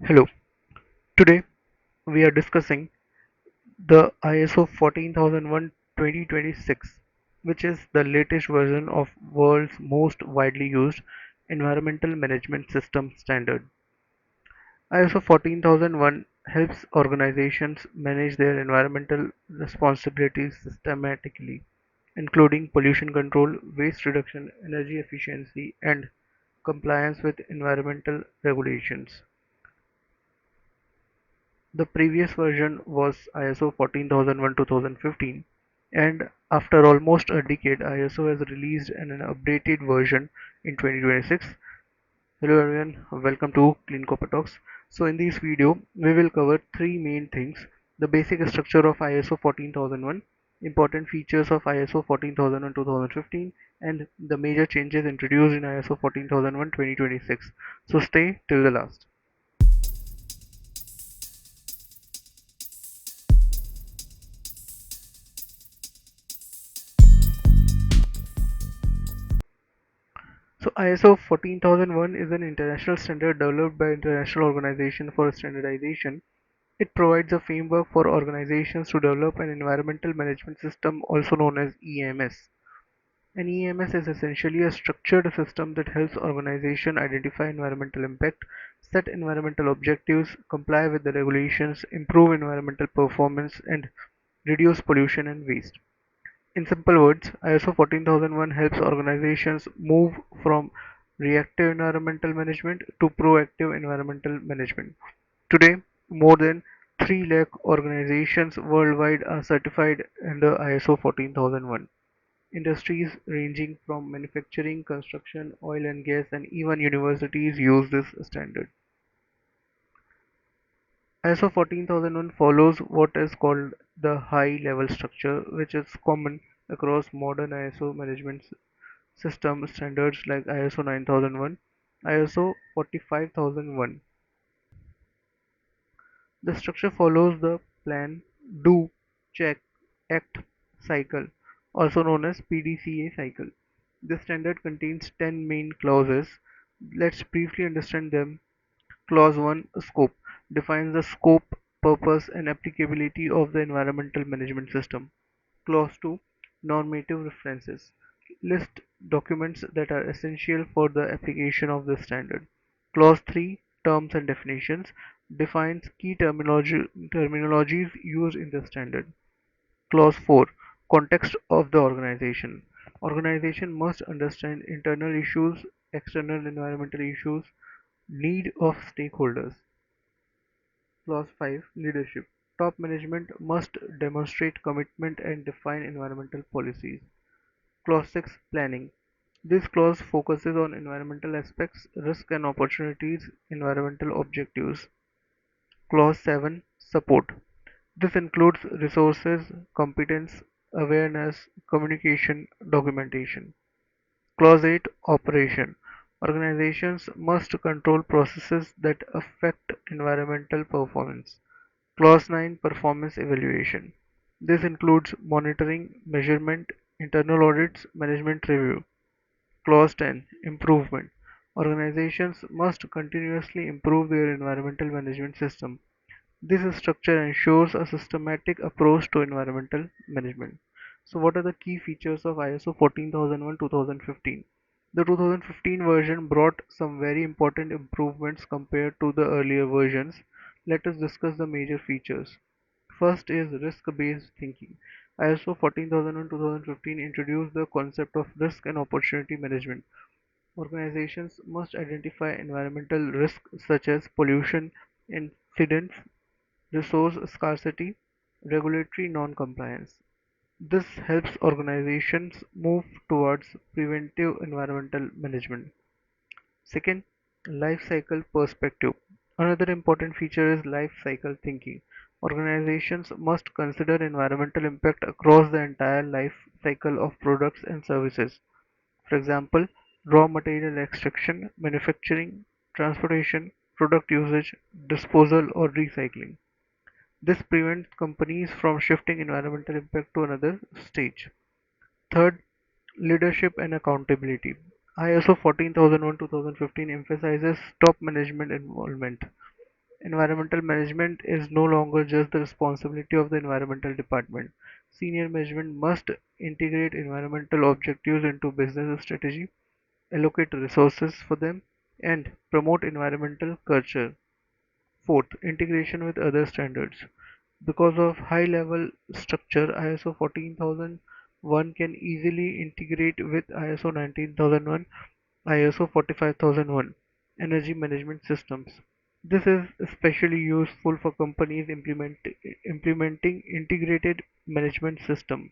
Hello, today we are discussing the ISO 14001:2026, which is the latest version of world's most widely used environmental management system standard. ISO 14001 helps organizations manage their environmental responsibilities systematically, including pollution control, waste reduction, energy efficiency, and compliance with environmental regulations. The previous version was ISO 14001:2015, and after almost a decade, ISO has released an updated version in 2026. Hello everyone, welcome to Clean Copper Talks. So in this video, we will cover three main things: the basic structure of ISO 14001, important features of ISO 14001:2015, and the major changes introduced in ISO 14001:2026. So stay till the last. So ISO 14001 is an international standard developed by International Organization for Standardization. It provides a framework for organizations to develop an environmental management system, also known as EMS. An EMS is essentially a structured system that helps organizations identify environmental impact, set environmental objectives, comply with the regulations, improve environmental performance, and reduce pollution and waste. In simple words, ISO 14001 helps organizations move from reactive environmental management to proactive environmental management. Today, more than 3 lakh organizations worldwide are certified under ISO 14001. Industries ranging from manufacturing, construction, oil and gas, and even universities use this standard. ISO 14001 follows what is called the high-level structure, which is common across modern ISO management system standards like ISO 9001, ISO 45001. The structure follows the plan, do, check, act cycle, also known as PDCA cycle. This standard contains 10 main clauses. Let's briefly understand them. Clause 1, Scope, defines the scope, purpose, and applicability of the environmental management system. Clause 2, Normative references, list documents that are essential for the application of this standard. Clause 3, Terms and definitions, defines key terminologies used in the standard. Clause 4, Context of the organization. Organization must understand internal issues, external environmental issues, need of stakeholders. Clause 5, Leadership. Top management must demonstrate commitment and define environmental policies. Clause 6, Planning. This clause focuses on environmental aspects, risks and opportunities, environmental objectives. Clause 7, Support. This includes resources, competence, awareness, communication, documentation. Clause 8, Operation. Organizations must control processes that affect environmental performance. Clause 9, Performance evaluation. This includes monitoring, measurement, internal audits, management review. Clause 10, Improvement. Organizations must continuously improve their environmental management system. This structure ensures a systematic approach to environmental management. So what are the key features of ISO 14001:2015? The 2015 version brought some very important improvements compared to the earlier versions. Let us discuss the major features. First is risk-based thinking. ISO 14001:2015 introduced the concept of risk and opportunity management. Organizations must identify environmental risks such as pollution, incidents, resource scarcity, regulatory non-compliance. This helps organizations move towards preventive environmental management. Second, life cycle perspective. Another important feature is life cycle thinking. Organizations must consider environmental impact across the entire life cycle of products and services. For example, raw material extraction, manufacturing, transportation, product usage, disposal, or recycling. This prevents companies from shifting environmental impact to another stage. Third, leadership and accountability. ISO 14001:2015 emphasizes top management involvement. Environmental management is no longer just the responsibility of the environmental department. Senior management must integrate environmental objectives into business strategy, allocate resources for them, and promote environmental culture. Fourth, integration with other standards. Because of high-level structure, ISO 14001 can easily integrate with ISO 19001, ISO 45001 energy management systems. This is especially useful for companies implementing integrated management system.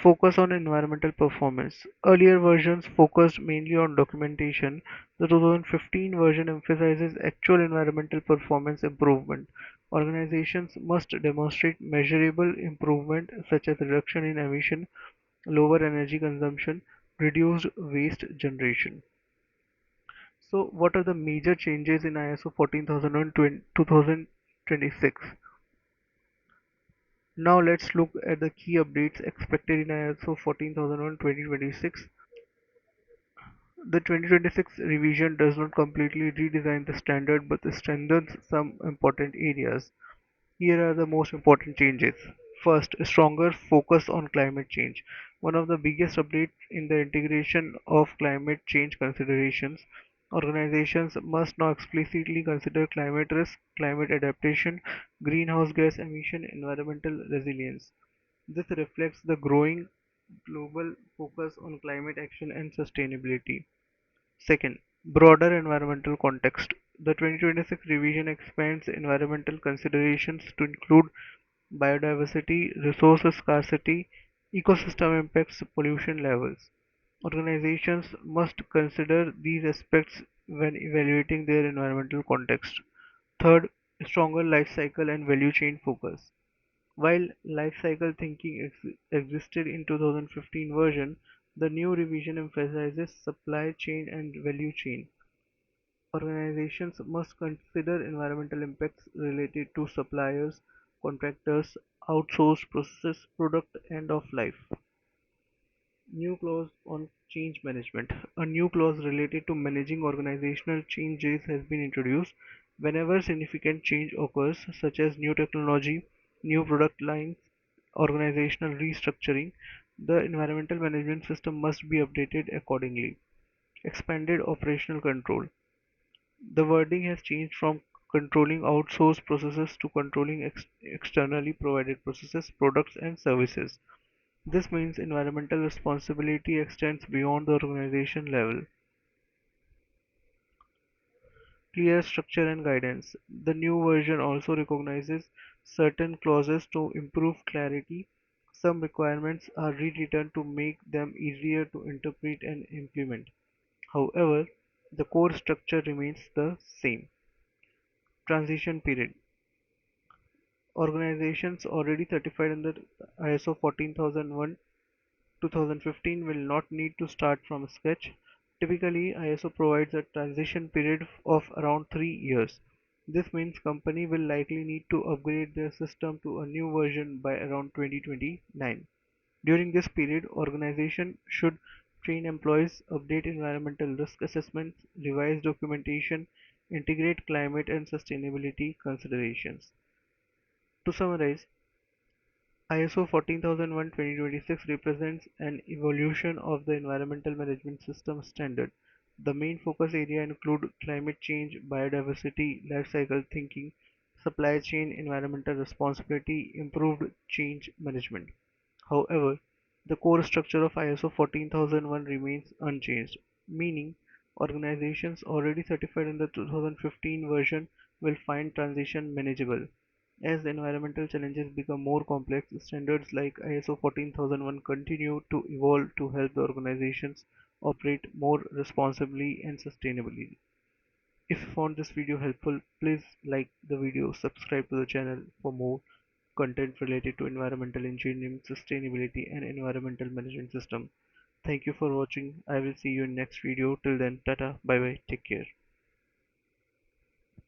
Focus on environmental performance. Earlier versions focused mainly on documentation. The 2015 version emphasizes actual environmental performance improvement. Organizations must demonstrate measurable improvement such as reduction in emission, lower energy consumption, reduced waste generation. So, what are the major changes in ISO 14001 2026? Now let's look at the key updates expected in ISO 14001 2026. The 2026 revision does not completely redesign the standard but strengthens some important areas. Here are the most important changes. First, a stronger focus on climate change. One of the biggest updates in the integration of climate change considerations. Organizations must now explicitly consider climate risk, climate adaptation, greenhouse gas emission, environmental resilience. This reflects the growing global focus on climate action and sustainability. Second, broader environmental context. The 2026 revision expands environmental considerations to include biodiversity, resource scarcity, ecosystem impacts, pollution levels. Organizations must consider these aspects when evaluating their environmental context. Third, stronger life cycle and value chain focus. While life cycle thinking existed in 2015 version, the new revision emphasizes supply chain and value chain. Organizations must consider environmental impacts related to suppliers, contractors, outsourced processes, product end of life. New clause on change management. A new clause related to managing organizational changes has been introduced. Whenever significant change occurs, such as new technology, new product lines, organizational restructuring, the environmental management system must be updated accordingly. Expanded operational control. The wording has changed from controlling outsourced processes to controlling externally provided processes, products, and services. This means environmental responsibility extends beyond the organization level. Clear structure and guidance. The new version also recognizes certain clauses to improve clarity. Some requirements are rewritten to make them easier to interpret and implement. However, the core structure remains the same. Transition period. Organizations already certified under ISO 14001 2015 will not need to start from scratch. Typically, ISO provides a transition period of around 3 years. This means company will likely need to upgrade their system to a new version by around 2029. During this period, organization should train employees, update environmental risk assessments, revise documentation, integrate climate and sustainability considerations. To summarize, ISO 14001:2026 represents an evolution of the environmental management system standard. The main focus area include climate change, biodiversity, life cycle thinking, supply chain, environmental responsibility, improved change management. However, the core structure of ISO 14001 remains unchanged, meaning organizations already certified in the 2015 version will find transition manageable. As environmental challenges become more complex, standards like ISO 14001 continue to evolve to help the organizations operate more responsibly and sustainably. If you found this video helpful, please like the video, subscribe to the channel for more content related to environmental engineering, sustainability, and environmental management system. Thank you for watching. I will see you in next video. Till then, tata, bye bye, take care.